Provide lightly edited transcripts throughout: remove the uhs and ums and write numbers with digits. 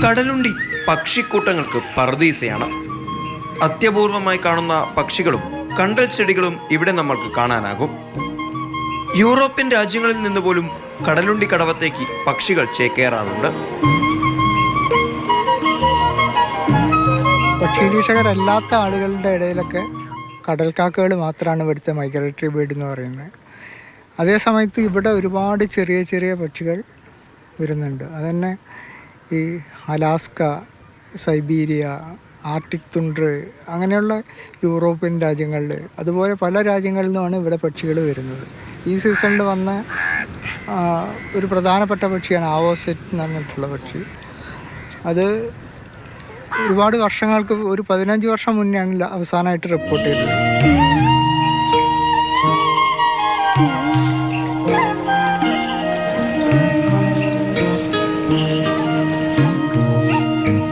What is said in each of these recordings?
കടലുണ്ടി പക്ഷിക്കൂട്ടങ്ങൾക്ക് പറുദീസയാണ്. അത്യപൂർവമായി കാണുന്ന പക്ഷികളും കണ്ടൽ ചെടികളും ഇവിടെ നമ്മൾക്ക് കാണാനാകും. യൂറോപ്യൻ രാജ്യങ്ങളിൽ നിന്ന് പോലും കടലുണ്ടി കടവത്തേക്ക് പക്ഷികൾ ചേക്കേറാറുണ്ട്. പക്ഷി നിരീക്ഷകരല്ലാത്ത ആളുകളുടെ ഇടയിലൊക്കെ കടൽക്കാക്കകൾ മാത്രമാണ് ഇവിടുത്തെ മൈഗ്രേറ്ററി ബേർഡ് എന്ന് പറയുന്നത്. അതേസമയത്ത് ഇവിടെ ഒരുപാട് ചെറിയ ചെറിയ പക്ഷികൾ വരുന്നുണ്ട്. അതുതന്നെ ഈ അലാസ്ക, സൈബീരിയ, ആർട്ടിക് തുണ്ടർ, അങ്ങനെയുള്ള യൂറോപ്യൻ രാജ്യങ്ങളിൽ, അതുപോലെ പല രാജ്യങ്ങളിൽ നിന്നുമാണ് ഇവിടെ പക്ഷികൾ വരുന്നത്. ഈ സീസണിൽ വന്ന ഒരു പ്രധാനപ്പെട്ട പക്ഷിയാണ് ആവോസെറ്റ് എന്ന് പറഞ്ഞിട്ടുള്ള പക്ഷി. അത് ഒരുപാട് വർഷങ്ങൾക്ക്, ഒരു 15 വർഷം മുന്നെയാണ് അവസാനമായിട്ട് റിപ്പോർട്ട് ചെയ്തത്.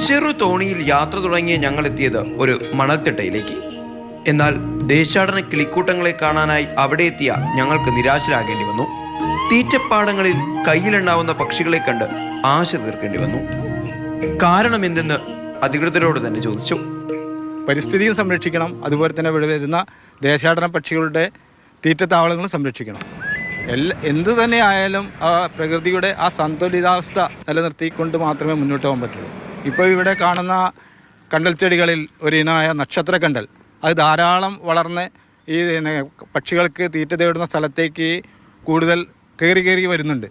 ചെറു തോണിയിൽ യാത്ര തുടങ്ങിയ ഞങ്ങൾ എത്തിയത് ഒരു മണൽത്തിട്ടയിലേക്ക്. എന്നാൽ ദേശാടന കിളിക്കൂട്ടങ്ങളെ കാണാനായി അവിടെ എത്തിയ ഞങ്ങൾക്ക് നിരാശരാകേണ്ടി വന്നു. തീറ്റപ്പാടങ്ങളിൽ കയ്യിലുണ്ടാവുന്ന പക്ഷികളെ കണ്ട് ആശ തീർക്കേണ്ടി വന്നു. കാരണം എന്തെന്ന് അധികൃതരോട് തന്നെ ചോദിച്ചു. പരിസ്ഥിതിയും സംരക്ഷിക്കണം, അതുപോലെ തന്നെ ഇവിടെ വരുന്ന ദേശാടന പക്ഷികളുടെ തീറ്റത്താവളങ്ങളും സംരക്ഷിക്കണം. എന്തു തന്നെ ആയാലും ആ പ്രകൃതിയുടെ ആ സന്തുലിതാവസ്ഥ നിലനിർത്തിക്കൊണ്ട് മാത്രമേ മുന്നോട്ട് പോകാൻ പറ്റുള്ളൂ. ഇപ്പോൾ ഇവിടെ കാണുന്ന കണ്ടൽ ചെടികളിൽ ഒരു ഇനമായ നക്ഷത്രക്കണ്ടൽ, അത് ധാരാളം വളർന്ന് ഈ പക്ഷികൾക്ക് തീറ്റ തേടുന്ന സ്ഥലത്തേക്ക് കൂടുതൽ കയറി വരുന്നുണ്ട്.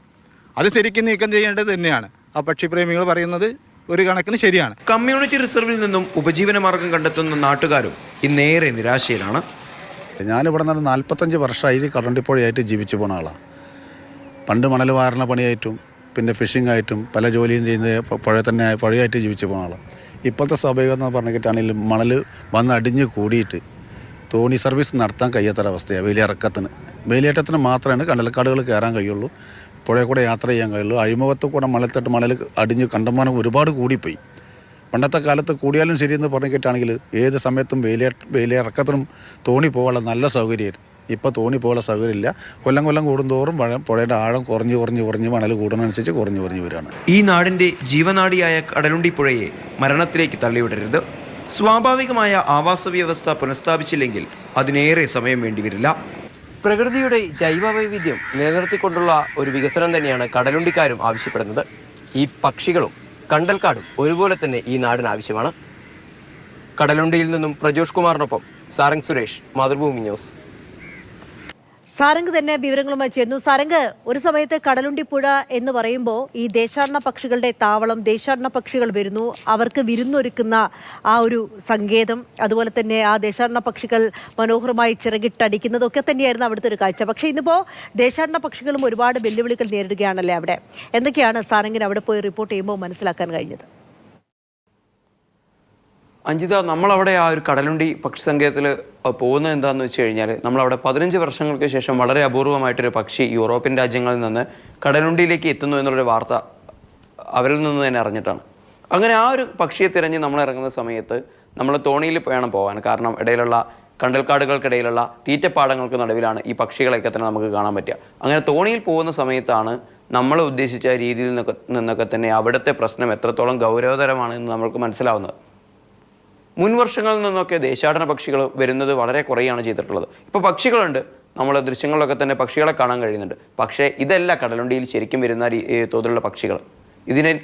അത് ശരിക്കും നീക്കം ചെയ്യേണ്ടത് തന്നെയാണ്. ആ പക്ഷിപ്രേമികൾ പറയുന്നത് ഒരു കണക്കിന് ശരിയാണ്. കമ്മ്യൂണിറ്റി റിസർവിൽ നിന്നും ഉപജീവന മാർഗം കണ്ടെത്തുന്ന നാട്ടുകാരും ഇന്നേറെ നിരാശയിലാണ്. ഞാനിവിടെ നിന്ന് 45 വർഷമായി കടലുണ്ടിപ്പുഴയായിട്ട് ജീവിച്ചു പോകുന്ന ആളാണ്. പണ്ട് മണൽ വാരണ പണിയായിട്ടും പിന്നെ ഫിഷിംഗ് ആയിട്ടും പല ജോലിയും ചെയ്യുന്നത് പുഴയായിട്ട് ജീവിച്ചു പോകുന്ന ആളാണ്. ഇപ്പോഴത്തെ സ്വാഭാവികം എന്ന് പറഞ്ഞിട്ടാണെങ്കിലും മണൽ വന്ന് അടിഞ്ഞ് കൂടിയിട്ട് തോണി സർവീസ് നടത്താൻ കഴിയാത്തൊരവസ്ഥയാണ്. വേലിയേറ്റത്തിന് മാത്രമാണ് കണ്ടൽക്കാടുകൾ കയറാൻ കഴിയുള്ളൂ, പുഴയിൽ കൂടെ യാത്ര ചെയ്യാൻ കഴിയുള്ളൂ. അഴിമുഖത്ത് കൂടെ മണൽ അടിഞ്ഞ് കണ്ടമാനം ഒരുപാട് കൂടിപ്പോയി. പണ്ടത്തെ കാലത്ത് കൂടിയാലും ശരിയെന്ന് പറഞ്ഞിട്ടാണെങ്കിൽ ഏത് സമയത്തും വേലിയിറക്കത്തിനും തോണി പോകാനുള്ള നല്ല സൗകര്യമായിരുന്നു. ഇപ്പോൾ തോണി പോകാനുള്ള സൗകര്യമില്ല. കൊല്ലം കൂടുന്തോറും പുഴയുടെ ആഴം കുറഞ്ഞ് മണൽ കൂടുന്നതനുസരിച്ച് കുറഞ്ഞു വരികയാണ്. ഈ നാടിൻ്റെ ജീവനാഡിയായ കടലുണ്ടി പുഴയെ മരണത്തിലേക്ക് തള്ളിവിടരുത്. സ്വാഭാവികമായ ആവാസ വ്യവസ്ഥ പുനഃസ്ഥാപിച്ചില്ലെങ്കിൽ അതിനേറെ സമയം വേണ്ടിവരില്ല. പ്രകൃതിയുടെ ജൈവവൈവിധ്യം നിലനിർത്തിക്കൊണ്ടുള്ള ഒരു വികസനം തന്നെയാണ് കടലുണ്ടിക്കാരും ആവശ്യപ്പെടുന്നത്. ഈ പക്ഷികളും കണ്ടൽക്കാടും ഒരുപോലെ തന്നെ ഈ നാടിന് ആവശ്യമാണ്. കടലുണ്ടിയിൽ നിന്നും പ്രജോഷ് കുമാറിനൊപ്പം സാരംഗ് സുരേഷ്, മാതൃഭൂമി ന്യൂസ്. സാരംഗ് തന്നെ വിവരങ്ങളുമായി ചേരുന്നു. സാരംഗ്, ഒരു സമയത്ത് കടലുണ്ടി പുഴ എന്ന് പറയുമ്പോൾ ഈ ദേശാടന പക്ഷികളുടെ താവളം, ദേശാടന പക്ഷികൾ വരുന്നു, അവർക്ക് വിരുന്നൊരുക്കുന്ന ആ ഒരു സങ്കേതം, അതുപോലെ തന്നെ ആ ദേശാടന പക്ഷികൾ മനോഹരമായി ചിറകിട്ടടിക്കുന്നതൊക്കെ തന്നെയായിരുന്നു അവിടുത്തെ ഒരു കാഴ്ച. പക്ഷേ ഇന്നിപ്പോൾ ദേശാടന പക്ഷികളും ഒരുപാട് വെല്ലുവിളികൾ നേരിടുകയാണല്ലേ അവിടെ. എന്തൊക്കെയാണ് സാരംഗിന് അവിടെ പോയി റിപ്പോർട്ട് ചെയ്യുമ്പോൾ മനസ്സിലാക്കാൻ കഴിഞ്ഞത്? അഞ്ജിത, നമ്മളവിടെ ആ ഒരു കടലുണ്ടി പക്ഷി സങ്കേതത്തിൽ പോകുന്നത് എന്താണെന്ന് വെച്ച് കഴിഞ്ഞാൽ, നമ്മളവിടെ 15 വർഷങ്ങൾക്ക് ശേഷം വളരെ അപൂർവമായിട്ടൊരു പക്ഷി യൂറോപ്യൻ രാജ്യങ്ങളിൽ നിന്ന് കടലുണ്ടിയിലേക്ക് എത്തുന്നു എന്നുള്ളൊരു വാർത്ത അവരിൽ നിന്ന് തന്നെ അറിഞ്ഞിട്ടാണ്. അങ്ങനെ ആ ഒരു പക്ഷിയെ തിരഞ്ഞ് നമ്മൾ ഇറങ്ങുന്ന സമയത്ത് നമ്മൾ തോണിയിൽ വേണം പോകാൻ. കാരണം ഇടയിലുള്ള കണ്ടൽക്കാടുകൾക്കിടയിലുള്ള തീറ്റപ്പാടങ്ങൾക്ക് നടുവിലാണ് ഈ പക്ഷികളെയൊക്കെ തന്നെ നമുക്ക് കാണാൻ പറ്റുക. അങ്ങനെ തോണിയിൽ പോകുന്ന സമയത്താണ് നമ്മൾ ഉദ്ദേശിച്ച രീതിയിൽ നിന്നൊക്കെ തന്നെ അവിടുത്തെ പ്രശ്നം എത്രത്തോളം ഗൗരവതരമാണ് എന്ന് നമ്മൾക്ക് മനസ്സിലാവുന്നത്. മുൻ വർഷങ്ങളിൽ നിന്നൊക്കെ ദേശാടന പക്ഷികൾ വരുന്നത് വളരെ കുറയാണ് ചെയ്തിട്ടുള്ളത്. ഇപ്പോൾ പക്ഷികളുണ്ട്, നമ്മളെ ദൃശ്യങ്ങളിലൊക്കെ തന്നെ പക്ഷികളെ കാണാൻ കഴിയുന്നുണ്ട്. പക്ഷേ ഇതല്ല കടലുണ്ടിയിൽ ശരിക്കും വരുന്ന തോതിലുള്ള പക്ഷികൾ.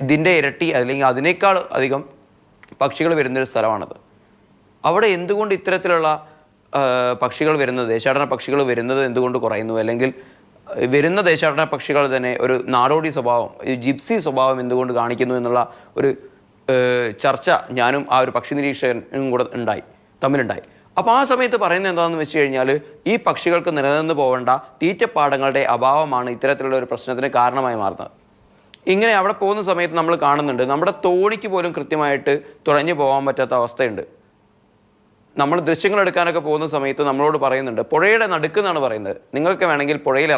ഇതിൻ്റെ ഇരട്ടി അല്ലെങ്കിൽ അതിനേക്കാൾ അധികം പക്ഷികൾ വരുന്നൊരു സ്ഥലമാണത്. അവിടെ എന്തുകൊണ്ട് ഇത്തരത്തിലുള്ള പക്ഷികൾ വരുന്നത്, ദേശാടന പക്ഷികൾ വരുന്നത് എന്തുകൊണ്ട് കുറയുന്നു, അല്ലെങ്കിൽ വരുന്ന ദേശാടന പക്ഷികൾ തന്നെ ഒരു നാടോടി സ്വഭാവം, ജിപ്സി സ്വഭാവം എന്തുകൊണ്ട് കാണിക്കുന്നു എന്നുള്ള ഒരു ചർച്ച ഞാനും ആ ഒരു പക്ഷി നിരീക്ഷകനും കൂടെ തമ്മിലുണ്ടായി. അപ്പോൾ ആ സമയത്ത് പറയുന്നത് എന്താണെന്ന് വെച്ച് കഴിഞ്ഞാൽ, ഈ പക്ഷികൾക്ക് നിലനിന്ന് പോകേണ്ട തീറ്റപ്പാടങ്ങളുടെ അഭാവമാണ് ഇത്തരത്തിലുള്ള ഒരു പ്രശ്നത്തിന് കാരണമായി മാറുന്നത്. ഇങ്ങനെ അവിടെ പോകുന്ന സമയത്ത് നമ്മൾ കാണുന്നുണ്ട്, നമ്മുടെ തോണിക്ക് പോലും കൃത്യമായിട്ട് തുഴഞ്ഞു പോകാൻ പറ്റാത്ത അവസ്ഥയുണ്ട്. നമ്മൾ ദൃശ്യങ്ങൾ എടുക്കാനൊക്കെ പോകുന്ന സമയത്ത് നമ്മളോട് പറയുന്നുണ്ട്, പുഴയുടെ നടുക്കെന്നാണ് പറയുന്നത്, നിങ്ങൾക്ക് വേണമെങ്കിൽ പുഴയിൽ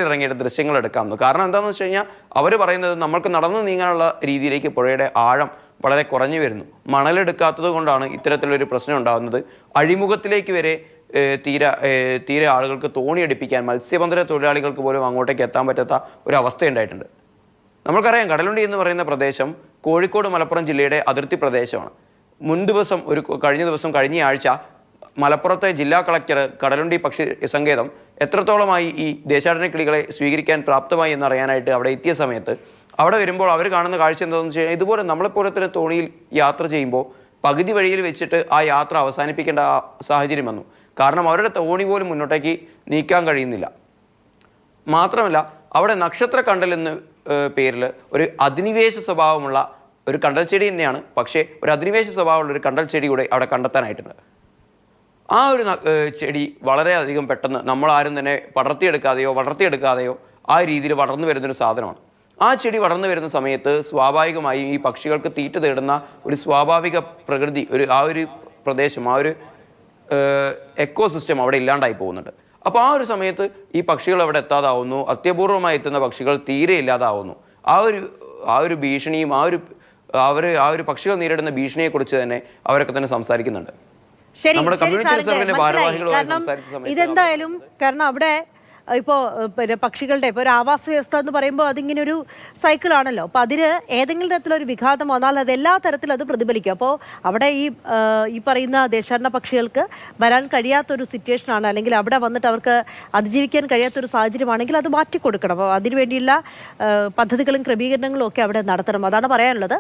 ഇറങ്ങിയിട്ട് ദൃശ്യങ്ങൾ എടുക്കാമെന്ന്. കാരണം എന്താണെന്ന് വെച്ച് കഴിഞ്ഞാൽ അവർ പറയുന്നത് നമ്മൾക്ക് നടന്നു നീങ്ങാനുള്ള രീതിയിലേക്ക് പുഴയുടെ ആഴം വളരെ കുറഞ്ഞു വരുന്നു. മണലെടുക്കാത്തത് കൊണ്ടാണ് ഇത്തരത്തിലൊരു പ്രശ്നം ഉണ്ടാകുന്നത്. അഴിമുഖത്തിലേക്ക് വരെ തീരെ ആളുകൾക്ക് തോണി അടുപ്പിക്കാൻ, മത്സ്യബന്ധന തൊഴിലാളികൾക്ക് പോലും അങ്ങോട്ടേക്ക് എത്താൻ പറ്റാത്ത ഒരു അവസ്ഥയുണ്ടായിട്ടുണ്ട്. നമുക്കറിയാം, കടലുണ്ടി എന്ന് പറയുന്ന പ്രദേശം കോഴിക്കോട് മലപ്പുറം ജില്ലയുടെ അതിർത്തി പ്രദേശമാണ്. കഴിഞ്ഞ ആഴ്ച മലപ്പുറത്തെ ജില്ലാ കളക്ടർ കടലുണ്ടി പക്ഷി സങ്കേതം എത്രത്തോളമായി ഈ ദേശാടന കിളികളെ സ്വീകരിക്കാൻ പ്രാപ്തമായി എന്നറിയാനായിട്ട് അവിടെ എത്തിയ സമയത്ത് അവിടെ വരുമ്പോൾ അവർ കാണുന്ന കാഴ്ച എന്താണെന്ന് വെച്ച് കഴിഞ്ഞാൽ, ഇതുപോലെ നമ്മളെപ്പോലെ തന്നെ തോണിയിൽ യാത്ര ചെയ്യുമ്പോൾ പകുതി വഴിയിൽ വെച്ചിട്ട് ആ യാത്ര അവസാനിപ്പിക്കേണ്ട സാഹചര്യം വന്നു. കാരണം അവരുടെ തോണി പോലും മുന്നോട്ടേക്ക് നീക്കാൻ കഴിയുന്നില്ല. മാത്രമല്ല, അവിടെ നക്ഷത്ര കണ്ടൽ എന്ന പേരിൽ ഒരു അധിനിവേശ സ്വഭാവമുള്ള ഒരു കണ്ടൽ ചെടി തന്നെയാണ്, പക്ഷേ ഒരു അധിനിവേശ സ്വഭാവമുള്ള ഒരു കണ്ടൽ ചെടി കൂടെ അവിടെ കണ്ടെത്താനായിട്ടുണ്ട്. ആ ഒരു ചെടി വളരെയധികം പെട്ടെന്ന് നമ്മളാരും തന്നെ വളർത്തിയെടുക്കാതെയോ ആ രീതിയിൽ വളർന്നു വരുന്നൊരു സാധനമാണ്. ആ ചെടി വളർന്നു വരുന്ന സമയത്ത് സ്വാഭാവികമായും ഈ പക്ഷികൾക്ക് തീറ്റ തേടുന്ന ഒരു സ്വാഭാവിക പ്രകൃതി, ആ ഒരു പ്രദേശം, ആ ഒരു എക്കോസിസ്റ്റം അവിടെ ഇല്ലാണ്ടായി പോകുന്നുണ്ട്. അപ്പോൾ ആ ഒരു സമയത്ത് ഈ പക്ഷികൾ അവിടെ എത്താതാവുന്നു, അത്യപൂർവമായി എത്തുന്ന പക്ഷികൾ തീരെ ഇല്ലാതാവുന്നു. ആ ഒരു ഭീഷണിയും ആ ഒരു പക്ഷികൾ നേരിടുന്ന ഭീഷണിയെക്കുറിച്ച് തന്നെ അവരൊക്കെ തന്നെ സംസാരിക്കുന്നുണ്ട്. ശരി, നമ്മുടെ കമ്മ്യൂണിറ്റി സാരംഗ്, റിസർവിന്റെ മനസ്സിലായി. ഭാരവാഹികളുമായി കാരണം സംസാരിച്ച സമയത്ത് ഇതെന്തായാലും കാരണം അവിടെ ഇപ്പോൾ പിന്നെ പക്ഷികളുടെ ഇപ്പോൾ ഒരു ആവാസ വ്യവസ്ഥ എന്ന് പറയുമ്പോൾ അതിങ്ങനെ ഒരു സൈക്കിളാണല്ലോ. അപ്പോൾ അതിന് ഏതെങ്കിലും തരത്തിലൊരു വിഘാതം വന്നാൽ അത് എല്ലാ തരത്തിലും അത് പ്രതിഫലിക്കും. അപ്പോൾ അവിടെ ഈ പറയുന്ന ദേശാടന പക്ഷികൾക്ക് വരാൻ കഴിയാത്തൊരു സിറ്റുവേഷനാണ്, അല്ലെങ്കിൽ അവിടെ വന്നിട്ട് അവർക്ക് അതിജീവിക്കാൻ കഴിയാത്തൊരു സാഹചര്യമാണെങ്കിൽ അത് മാറ്റിക്കൊടുക്കണം. അപ്പോൾ അതിനുവേണ്ടിയുള്ള പദ്ധതികളും ക്രമീകരണങ്ങളും ഒക്കെ അവിടെ നടത്തണം. അതാണ് പറയാനുള്ളത്.